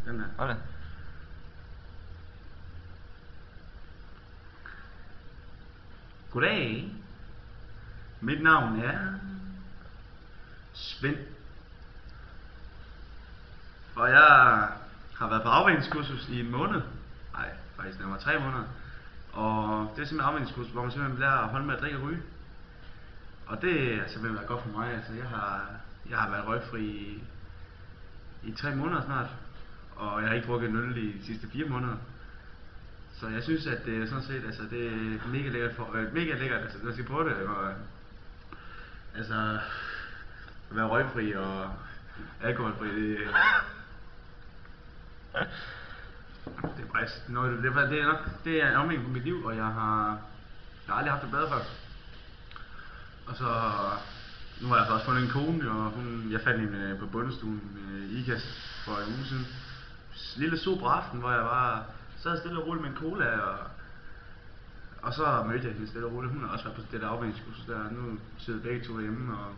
Den her. Hold da. Goddag. Mit navn er Svend. Og jeg har været på afvænningskursus i en måned. Nej, faktisk nærmere 3 måneder. Og det er simpelthen afvænningskursus, hvor man simpelthen lærer at holde med at drikke og ryge. Og det er simpelthen været godt for mig. Altså, jeg har været røgfri i 3 måneder snart. Og jeg har ikke drukket en øl i de sidste 4 måneder. Så jeg synes, at det er sådan set, altså det er mega lækkert, altså når jeg skal prøve det, og, altså at være røgfri og alkoholfri, det er faktisk noget, det er en omlægning på mit liv, og jeg har aldrig haft det bedre før. Og så, nu har jeg også fundet en kone, og jeg fandt hende på bundestuen i IKAST for en uge siden. Lille super aften, hvor jeg bare sad stille og roligt med en cola, og så mødte jeg hende stille og roligt. Hun har også været på det der afvænningskursus der. Nu sidder begge to hjemme, og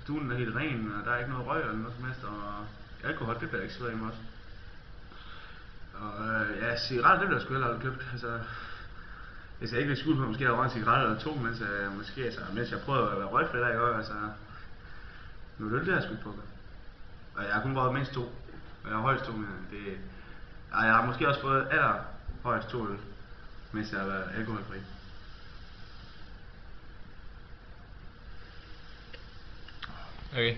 stuen er helt ren, og der er ikke noget røg eller noget som helst, og alkohol, det bliver ikke så hjemme også. Og ja, cigaretter, det bliver jeg sgu heller aldrig købt. Altså, hvis jeg ikke vil skjule på, måske jeg røget en cigaret eller 2, mens jeg prøvede at være røgfri der, ikke også? Altså, nu er det jeg sgu ikke på. Og jeg har kun røget mindst 2. Og jeg har højst 2, men jeg har måske også fået højst 2 øl, mens jeg har været alkoholfri. Okay.